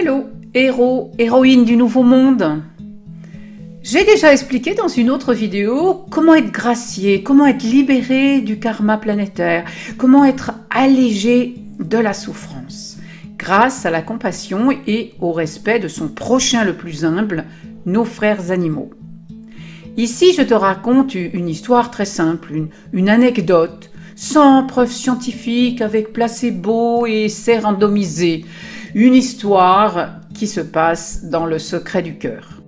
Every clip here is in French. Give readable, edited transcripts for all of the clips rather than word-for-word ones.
Hello, héros, héroïne du nouveau monde. J'ai déjà expliqué dans une autre vidéo comment être gracié, comment être libéré du karma planétaire, comment être allégé de la souffrance, grâce à la compassion et au respect de son prochain le plus humble, nos frères animaux. Ici, je te raconte une histoire très simple, une anecdote, sans preuve scientifique, avec placebo et essais randomisés. Une histoire qui se passe dans le secret du cœur.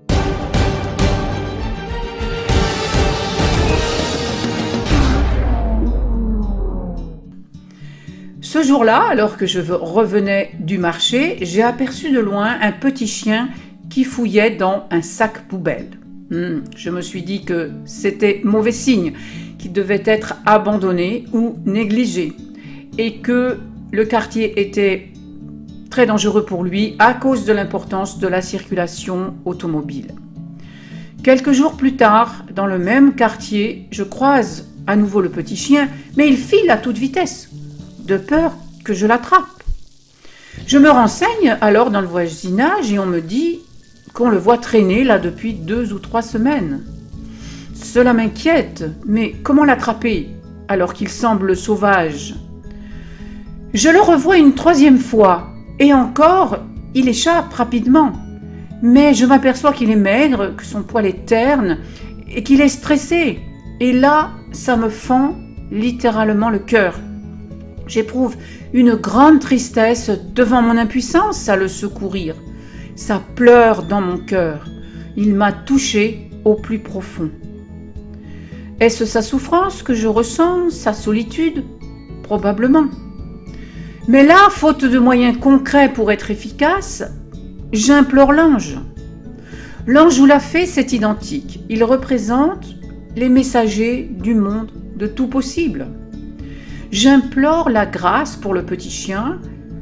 Ce jour-là, alors que je revenais du marché, j'ai aperçu de loin un petit chien qui fouillait dans un sac poubelle. Je me suis dit que c'était mauvais signe, qu'il devait être abandonné ou négligé, et que le quartier était très dangereux pour lui à cause de l'importance de la circulation automobile. Quelques jours plus tard, dans le même quartier, je croise à nouveau le petit chien, mais il file à toute vitesse, de peur que je l'attrape. Je me renseigne alors dans le voisinage et on me dit qu'on le voit traîner là depuis 2 ou 3 semaines. Cela m'inquiète, mais comment l'attraper alors qu'il semble sauvage? Je le revois une 3e fois. Et encore, il échappe rapidement. Mais je m'aperçois qu'il est maigre, que son poil est terne et qu'il est stressé. Et là, ça me fend littéralement le cœur. J'éprouve une grande tristesse devant mon impuissance à le secourir. Ça pleure dans mon cœur. Il m'a touchée au plus profond. Est-ce sa souffrance que je ressens, sa solitude? Probablement. Mais là, faute de moyens concrets pour être efficace, j'implore l'ange. L'ange ou la fée, c'est identique. Il représente les messagers du monde de tout possible. J'implore la grâce pour le petit chien,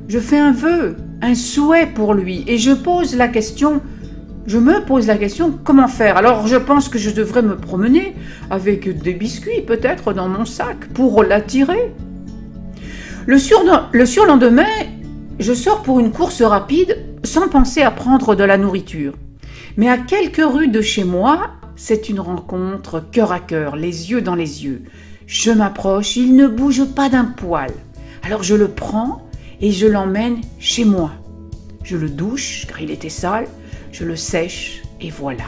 je fais un vœu, un souhait pour lui, et je me pose la question, comment faire? Alors je pense que je devrais me promener avec des biscuits peut-être dans mon sac pour l'attirer. Le surlendemain, je sors pour une course rapide sans penser à prendre de la nourriture. Mais à quelques rues de chez moi, c'est une rencontre cœur à cœur, les yeux dans les yeux. Je m'approche, il ne bouge pas d'un poil. Alors je le prends et je l'emmène chez moi. Je le douche car il était sale, je le sèche et voilà.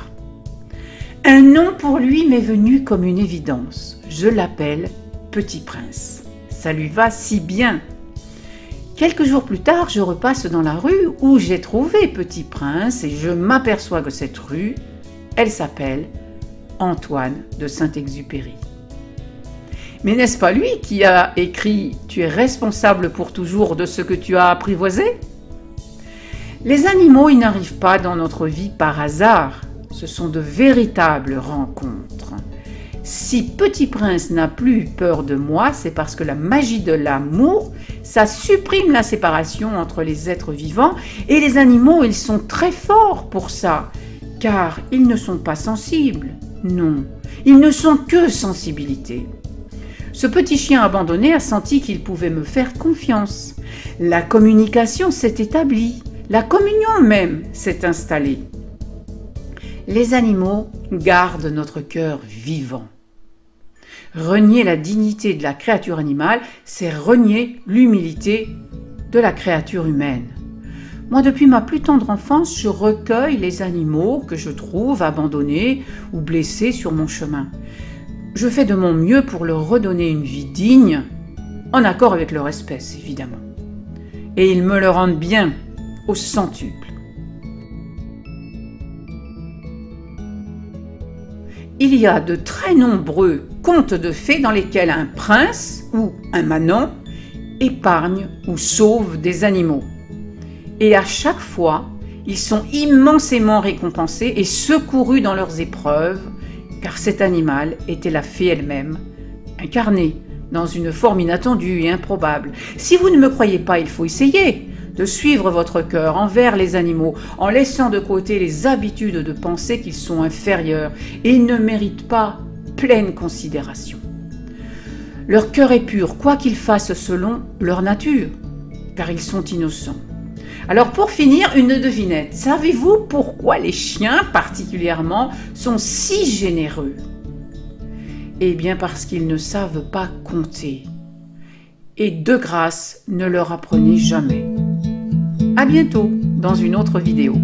Un nom pour lui m'est venu comme une évidence. Je l'appelle Petit Prince. Ça lui va si bien. Quelques jours plus tard, je repasse dans la rue où j'ai trouvé Petit Prince et je m'aperçois que cette rue, elle s'appelle Antoine de Saint-Exupéry. Mais n'est-ce pas lui qui a écrit « Tu es responsable pour toujours de ce que tu as apprivoisé » ? Les animaux, ils n'arrivent pas dans notre vie par hasard. Ce sont de véritables rencontres. Si Petit Prince n'a plus peur de moi, c'est parce que la magie de l'amour, ça supprime la séparation entre les êtres vivants et les animaux, ils sont très forts pour ça, car ils ne sont pas sensibles. Non, ils ne sont que sensibilité. Ce petit chien abandonné a senti qu'il pouvait me faire confiance. La communication s'est établie, la communion même s'est installée. Les animaux gardent notre cœur vivant. Renier la dignité de la créature animale, c'est renier l'humilité de la créature humaine. Moi, depuis ma plus tendre enfance, je recueille les animaux que je trouve abandonnés ou blessés sur mon chemin. Je fais de mon mieux pour leur redonner une vie digne, en accord avec leur espèce, évidemment. Et ils me le rendent bien, au centuple. Il y a de très nombreux contes de fées dans lesquels un prince ou un manant épargne ou sauve des animaux. Et à chaque fois, ils sont immensément récompensés et secourus dans leurs épreuves, car cet animal était la fée elle-même, incarnée dans une forme inattendue et improbable. Si vous ne me croyez pas, il faut essayer de suivre votre cœur envers les animaux en laissant de côté les habitudes de penser qu'ils sont inférieurs et ne méritent pas pleine considération. Leur cœur est pur, quoi qu'ils fassent selon leur nature, car ils sont innocents. Alors pour finir, une devinette. Savez-vous pourquoi les chiens particulièrement sont si généreux? Eh bien parce qu'ils ne savent pas compter. Et de grâce, ne leur apprenez jamais. À bientôt dans une autre vidéo.